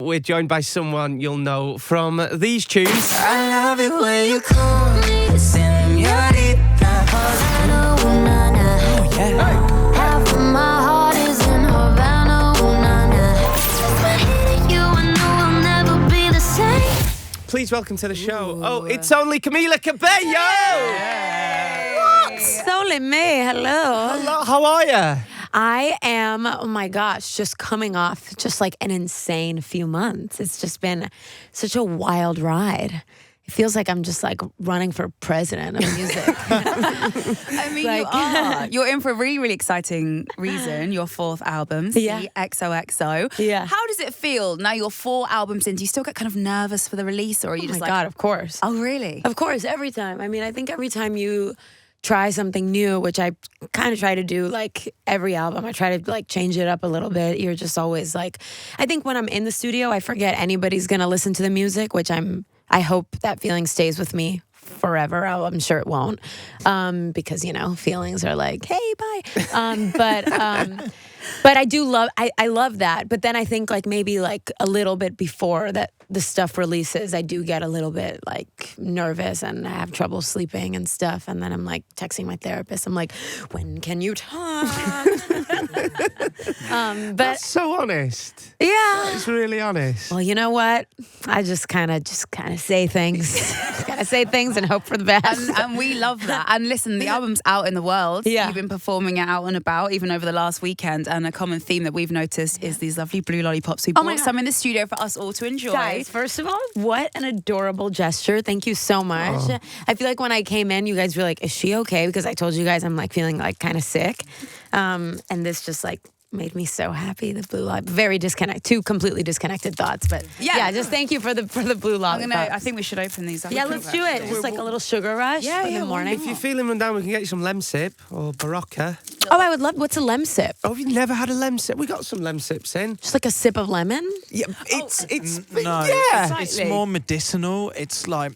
We're joined by someone you'll know from these tunes. I love it when you call me señorita. 'Cause I know, na na. Oh, yeah. Half of my heart is in Havana, na na. Just when hitting you, I know I'll never be the same. Please welcome to the show. Oh, it's only Camila Cabello. It's only me. Hello. Hello, how are you? I am, oh my gosh, just coming off just like an insane few months. It's just been such a wild ride. It feels like I'm just like running for president of music. I mean, Like- you are. You're in for a really, really exciting reason. Your fourth album, Yeah. CXOXO. Yeah. How does it feel now you're 4 albums in? Do you still get kind of nervous for the release, or are you Oh just my like, God, of course. oh, really? Of course, every time. I mean, I think every time you try something new, which I kind of try to do like every album, I try to like change it up a little bit. You're just always like, I think when I'm in the studio, I forget anybody's going to listen to the music, which I hope that feeling stays with me forever. I'm sure it won't, because, you know, feelings are like, hey, bye. But I do love, I love that. But then I think like maybe like a little bit before that the stuff releases, I do get a little bit like nervous and I have trouble sleeping and stuff. And then I'm like texting my therapist. I'm like, when can you talk? But That's so honest. yeah. It's really honest. Well, you know what? I just kind of say things. Just kind of say things and hope for the best. And we love that. And listen, the album's out in the world. Yeah. You've been performing it out and about, even over the last weekend. And a common theme that we've noticed is these lovely blue lollipops. We Oh my brought God. some in the studio for us all to enjoy. Guys, first of all, what an adorable gesture. Thank you so much. Oh. I feel like when I came in, you guys were like, is she okay? Because I told you guys I'm like feeling like kind of sick. And this just like made me so happy. The blue lollipop, very disconnected, 2 completely disconnected thoughts. But yeah, just thank you for the blue lollipop. I think we should open these up. Yeah, let's do it. Just like a little sugar rush in the morning. If you're feeling run down, we can get you some Lemsip or Barocca. Oh, I would love, what's a lem sip? Oh, have you never had a Lemsip? We got some Lemsips in. Just like a sip of lemon? Yeah, it's No, yeah. it's more medicinal. It's like,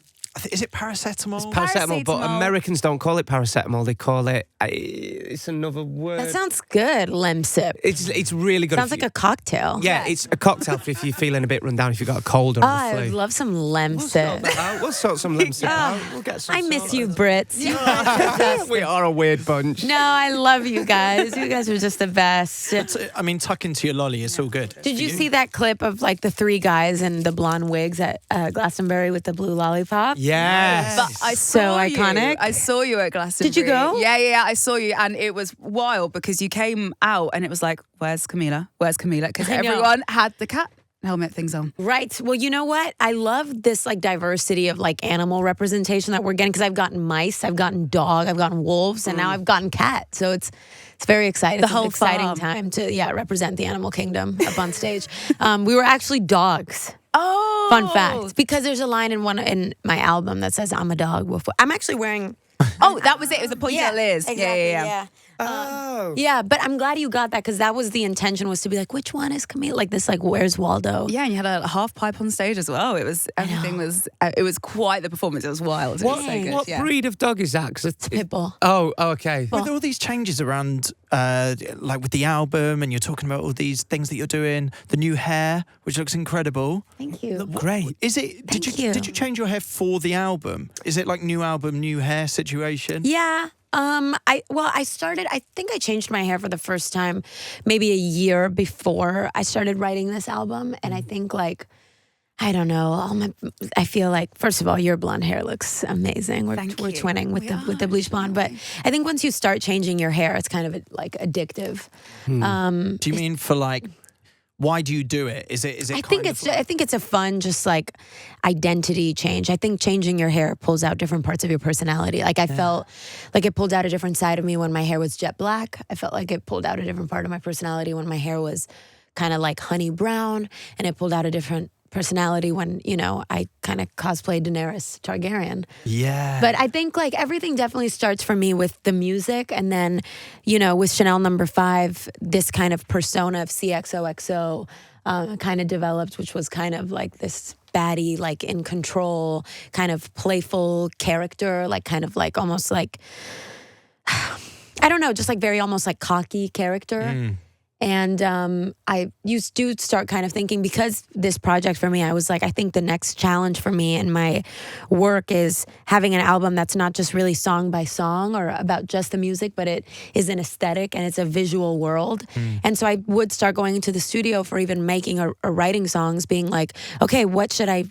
is it paracetamol? Paracetamol, but Paracetamol. Americans don't call it paracetamol. They call it. It's another word. That sounds good, lem sip. It's really good. Sounds if like a cocktail. Yeah, it's a cocktail for if you're feeling a bit run down, if you've got a cold or Oh, a I flu. would love some lem We'll sip. sort that out. We'll sort some Lemsip out. We'll get some. I miss sorted. you, Brits. You guys are the best. We are a weird bunch. No, I love you guys. You guys are just the best. I mean, tuck into your lolly. It's all good. Did you see that clip of like the 3 guys in the blonde wigs at Glastonbury with the blue lollipop? Yes. But I So saw iconic. You. I saw you at Glastonbury. Did you go? Yeah. I saw you, and it was wild because you came out, and it was like, "Where's Camila? Where's Camila?" Because I know. everyone had the cat helmet things on. Right. Well, you know what? I love this like diversity of like animal representation that we're getting because I've gotten mice, I've gotten dog, I've gotten wolves, and now I've gotten cat. So it's very exciting. The It's an whole exciting farm. time to represent the animal kingdom up on stage. We were actually dogs. Oh, Fun fact, because there's a line in my album that says "I'm a dog." Woof, woof." I'm actually wearing. Oh, that was it. It was the pointy little ears. exactly, Yeah. Oh. Yeah, but I'm glad you got that because that was the intention, was to be like, which one is Camila? Like this, like, where's Waldo? Yeah, and you had a half pipe on stage as well. It was everything was. It was quite the performance. It was wild. It was so good. What yeah. breed of dog is that? 'Cause it's Pitbull. Oh, okay. With all these changes around, like with the album, and you're talking about all these things that you're doing, the new hair, which looks incredible. Thank you. Great. Is it? Did Thank you you. did you change your hair for the album? Is it like new album, new hair situation? Yeah. I think I changed my hair for the first time maybe a year before I started writing this album. And I think like, I don't know, I feel like, first of all, your blonde hair looks amazing. We're Thank you. twinning with the bleach blonde. But I think once you start changing your hair, it's kind of like addictive. Do you mean for like? Why do you do it? Is it? I think it's a fun, just like identity change. I think changing your hair pulls out different parts of your personality. Like I felt like it pulled out a different side of me when my hair was jet black. I felt like it pulled out a different part of my personality when my hair was kind of like honey brown, and it pulled out a different personality when, you know, I kind of cosplayed Daenerys Targaryen. Yeah. But I think like everything definitely starts for me with the music, and then, you know, with Chanel No. 5, this kind of persona of CXOXO kind of developed, which was kind of like this baddie, like in control, kind of playful character, like kind of like almost like, I don't know, just like very almost like cocky character. And you do start kind of thinking, because this project for me, I was like, I think the next challenge for me in my work is having an album that's not just really song by song or about just the music, but it is an aesthetic and it's a visual world. And so I would start going into the studio for even making or writing songs, being like, okay, what should I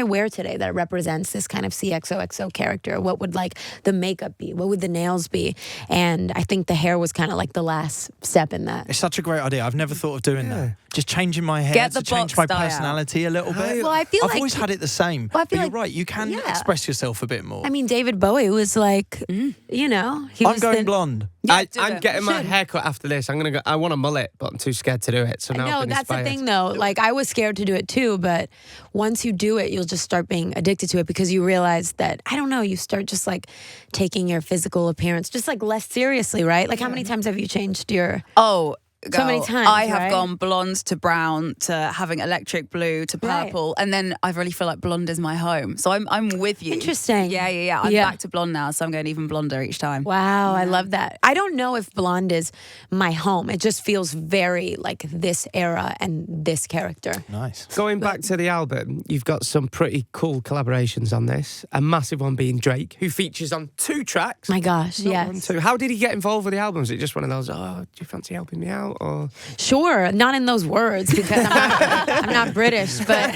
wear today that represents this kind of CXOXO character? What would like the makeup be? What would the nails be? And I think the hair was kind of like the last step in that. It's such a great idea. I've never thought of doing that. Just changing my hair Get to the change box my dye out. personality a little bit. Well, I feel I've like- always had it the same. Well, I feel but you're like- right. You can yeah. express yourself a bit more. I mean, David Bowie was like, you know, he I'm was going blonde. I'm it. getting my haircut after this. I'm gonna go. I want a mullet, but I'm too scared to do it. So now I've No, been that's the inspired. thing though. Like I was scared to do it too, but once you do it, you'll just start being addicted to it because you realize that, I don't know, you start just like taking your physical appearance just like less seriously, right? Like how many times have you changed your... Oh, So many girl, times, I have right? gone blonde to brown to having electric blue to Right. purple, and then I really feel like blonde is my home. So I'm with you. Interesting. Yeah. I'm Yeah. back to blonde now, so I'm going even blonder each time. Wow, I love that. I don't know if blonde is my home. It just feels very like this era and this character. Nice. Going back to the album, you've got some pretty cool collaborations on this. A massive one being Drake, who features on 2 tracks. My gosh, Not one, yes. 2. How did he get involved with the album? Was it just one of those, oh, do you fancy helping me out? Or Sure, not in those words because I'm not British, but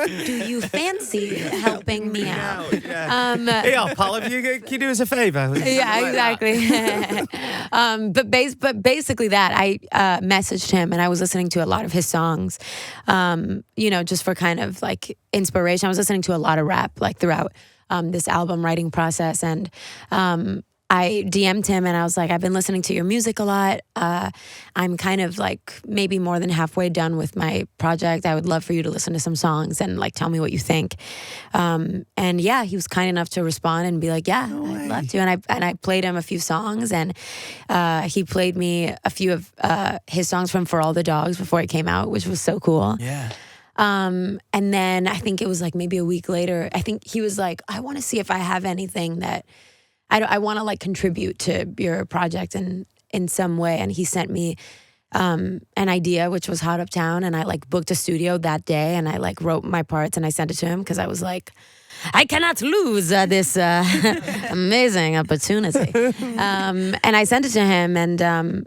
do you fancy helping me out? yeah, pal, if can you do us a favour? Yeah, exactly. But basically that I messaged him and I was listening to a lot of his songs, you know, just for kind of like inspiration. I was listening to a lot of rap like throughout this album writing process, and I DM'd him and I was like, I've been listening to your music a lot. I'm kind of like maybe more than halfway done with my project. I would love for you to listen to some songs and like tell me what you think. And yeah, he was kind enough to respond and be like, yeah, I'd love to. And I played him a few songs, and he played me a few of his songs from For All the Dogs before it came out, which was so cool. Yeah. And then I think it was like maybe a week later, I think he was like, I want to see if I have anything that I want to like contribute to your project in some way. And he sent me an idea, which was Hot Uptown, and I like booked a studio that day, and I like wrote my parts and I sent it to him because I was like, I cannot lose this amazing opportunity. And I sent it to him, and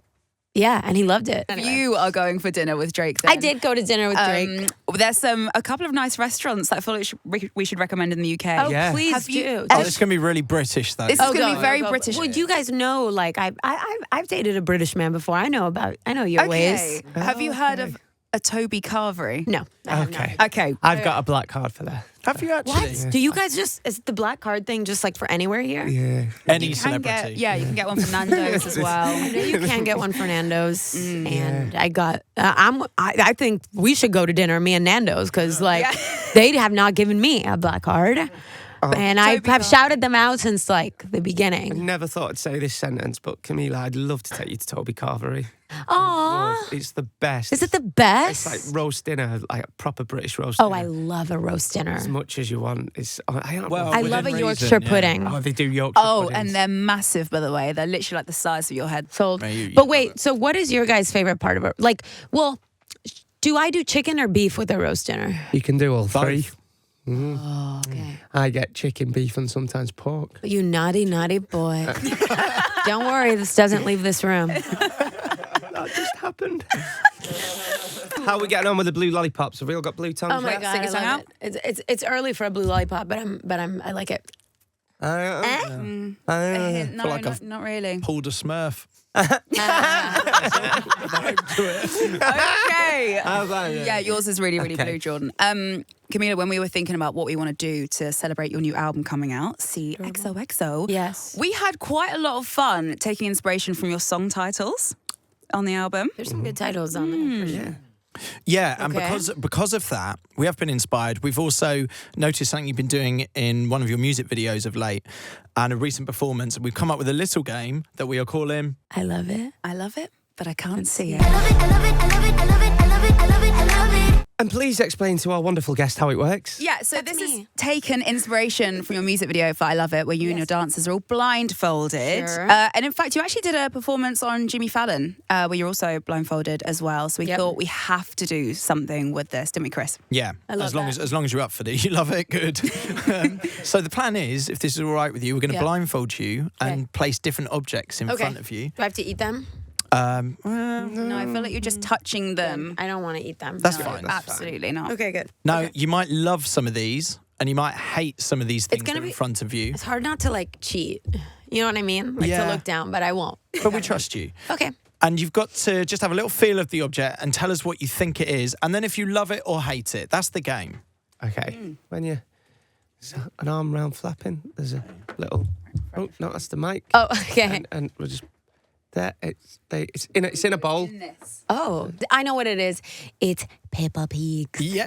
yeah, and he loved it. You are going for dinner with Drake then. I did go to dinner with Drake. There's a couple of nice restaurants that I feel like we should recommend in the UK. Oh, Yeah. please Have you- do. Oh, it's going to be really British, though. This is going to be very British. Well, you guys know, like I've dated a British man before. I know your ways. Have you heard of a Toby Carvery? No. I have Okay. not. Okay. I've got a black card for that. Have you actually? What? Do you guys is the black card thing just like for anywhere here? Yeah. Any You can celebrity? you can get one from Nando's as well. I know you can get one for Nando's, and I got. I think we should go to dinner, me and Nando's, because like they have not given me a black card, and I Toby have card. shouted them out since like the I beginning. never thought I'd say this sentence, but Camila, I'd love to take you to Toby Carvery. Aww, It's the best. is it the It's best? like roast dinner, like a proper British roast Oh, dinner. I love a roast dinner. As much as you want. It's. I don't Well, know. I within love a reason, Yorkshire yeah. pudding. Oh, they do Yorkshire Oh, puddings. and they're massive, by the way. They're literally like the size of your head. Sold. Mate, you But love wait, it. so what is your guys' favorite part of it? Like, well, do I do chicken or beef with a roast dinner? You can do all three. Both. Oh, okay. I get chicken, beef, and sometimes pork. You naughty, naughty boy. Don't worry, this doesn't leave this room. That just happened. How are we getting on with the blue lollipops? Have we all got blue tongues? Oh my yet? god, Sing I a song love it. It's early for a blue lollipop, but I like it. No, not really. Pulled a Smurf. Okay. How's that? Yeah, yours is really, really Okay. blue, Jordan. Camila, when we were thinking about what we want to do to celebrate your new album coming out, CXOXO, Yes. we had quite a lot of fun taking inspiration from your song titles on the album. There's some good titles on there for sure. Yeah, and Okay. because of that, we have been inspired. We've also noticed something you've been doing in one of your music videos of late, and a recent performance. We've come up with a little game that we are calling. I love it. I love it, but I can't see it. I love it, I love it, I love it, I love it, I love it, I love it, I love it. And please explain to our wonderful guest how it works. Yeah, so That's this is me. taken inspiration from your music video for I Love It, where you and your dancers are all blindfolded. Sure. And in fact, you actually did a performance on Jimmy Fallon, where you're also blindfolded as well. So we Yep. thought we have to do something with this, didn't we, Chris? Yeah, love as long that. as you're up for it, you love it. Good. So the plan is, if this is all right with you, we're going to Yeah. blindfold you and place different objects in Okay. front of you. Do I have to eat them? No, I feel like you're just touching them. I don't want to eat them. That's No. fine. Absolutely not. Okay, good. Now, Okay. you might love some of these, and you might hate some of these things that gonna are in be- front of you. It's hard not to like cheat. You know what I mean? Like Yeah. to look down, but I won't. But we trust you. Okay. And you've got to just have a little feel of the object and tell us what you think it is. And then if you love it or hate it, that's the game. Okay. When you an arm round flapping, there's a little. Oh no, that's the mic. Oh, okay. And we'll just there. It's in a bowl. Oh, I know what it is. It's Peppa Pig. Yeah.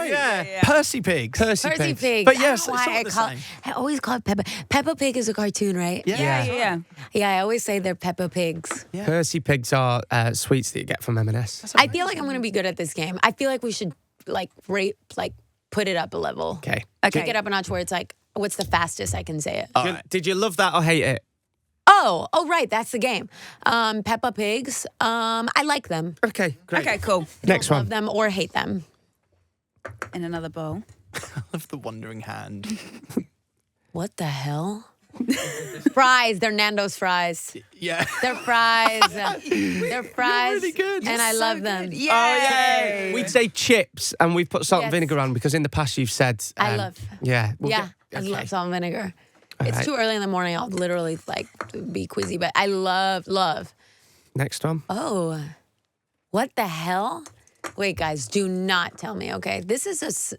Yeah. Percy Pigs. Percy Percy Pigs. Pig. But I don't yes, know it's why not the same. I always call it Peppa. Peppa Pig is a cartoon, right? Yeah. Yeah, I always say they're Peppa Pigs. Yeah. Percy Pigs are sweets that you get from M&S. I feel like I'm gonna be good at this game. I feel like we should like put it up a level. Okay. Take it up a notch where it's like, what's the fastest I can say it? All right. Did you love that or hate it? Oh, right, that's the game. Peppa Pigs. I like them. Okay, great. Okay, cool. Next Love one. them or hate them. In another bowl. I love the wandering hand. What the hell? Fries. They're Nando's fries. Yeah. They're fries. They're fries. really good. And I love them. Yay! Oh, We'd say chips, and we've put salt and Yes. vinegar on because in the past you've said. I love. Yeah. we'll Yeah, get- I okay. love salt and vinegar. It's right. too early in the morning. I'll literally like be quizzy, but I love. Next one. Oh, what the hell? Wait, guys, do not tell me. Okay, does this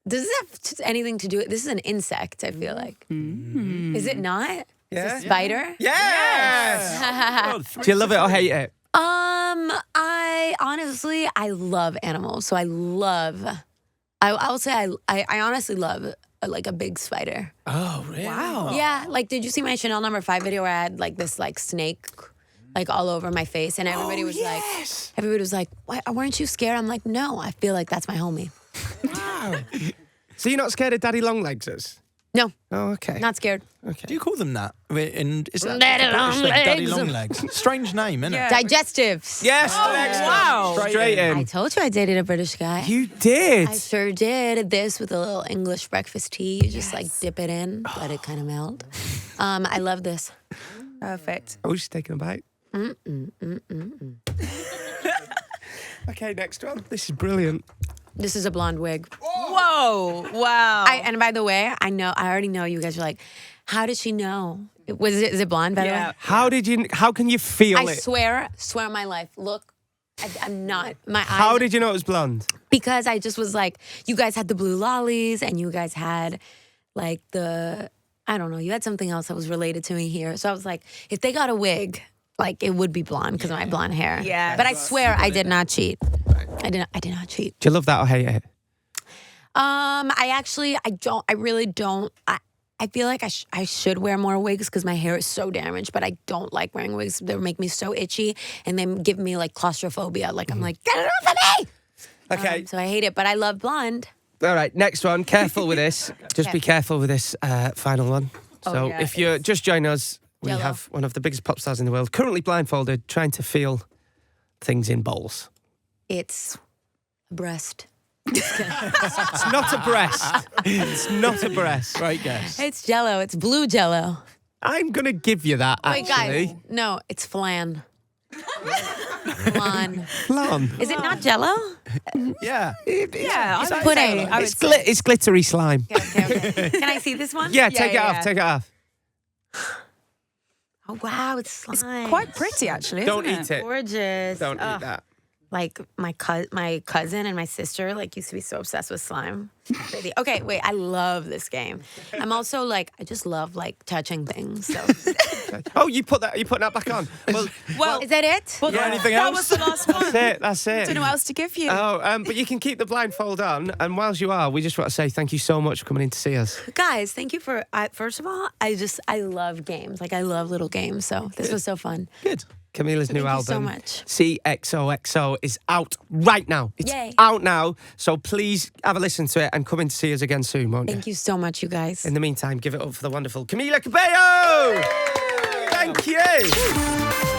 have anything to do with? This is an insect. I feel like. Is it not? Yeah. It's a spider. Yes. Do you love it or hate it? I honestly love animals, so I'll say I honestly love like a big spider. Oh, really? Wow. Yeah, like did you see my Chanel No. 5 video where I had like this like snake like all over my face and everybody was like, "Why weren't you scared?" I'm like, "No, I feel like that's my homie." Wow. So you're not scared of Daddy Longlegs? No, Oh, okay. not scared. Do you call them that? And is that Daddy a British thing? Daddy Longlegs. Longlegs. Strange name, isn't it? Digestives. Yes. wow. Straight I in. told you I dated a British guy. You did. I sure did. This with a little English breakfast tea. You just like dip it in, let it kind of melt. I love this. Perfect. I was just taking a bite. Okay, next one. This is brilliant. This is a blonde wig. Whoa. Wow. And by the way, I already know you guys are like, how did she know? Is it blonde, by the way? How can you feel I it? swear on my life. Look, I'm not. My eyes. How did you know it was blonde? Because I just was like, you guys had the blue lollies and you guys had like I don't know, you had something else that was related to me here. So I was like, if they got a wig, like it would be blonde because of my blonde hair. Yeah. But I swear I did not cheat. I did not cheat. Do you love that or hate it? I really don't. I feel like I should wear more wigs because my hair is so damaged, but I don't like wearing wigs. They make me so itchy and they give me like claustrophobia. Like I'm like, get it off of me! Okay. So I hate it, but I love blonde. All right, next one. Careful with this. Just be careful with this final one. So yeah, if you're just joining us, we Yellow. have one of the biggest pop stars in the world, currently blindfolded, trying to feel things in bowls. It's a breast. It's not a breast. It's not a breast. Great guess. It's Jello. It's blue Jello. I'm going to give you that, Wait, actually. guys. No, it's flan. Flan. Flan. Is it not Jello? Yeah. yeah. Is I that would say. Jello? I would It's, it's glittery slime. Okay. Can I see this one? Yeah, take it yeah. off. Take it off. Oh wow, it's slime. quite pretty actually. Don't isn't eat it. gorgeous. Don't eat that. Like my cousin and my sister like used to be so obsessed with slime. Crazy. Okay, wait, I love this game. I'm also like I just love like touching things. So Oh, you putting that back on? Well, Well, is that it? well, anything that else? was the last one. that's it. Don't know what else to give you. Oh, but you can keep the blindfold on. And whilst you are, we just want to say thank you so much for coming in to see us. Guys, thank you for first of all, I love games. Like I love little games. So this was so fun. Good. Camila's new Thank you so album, much. CXOXO, is out right now. It's Yay. out now. So please have a listen to it and come in to see us again soon, won't you? Thank you so much, you guys. In the meantime, give it up for the wonderful Camila Cabello. Thank you.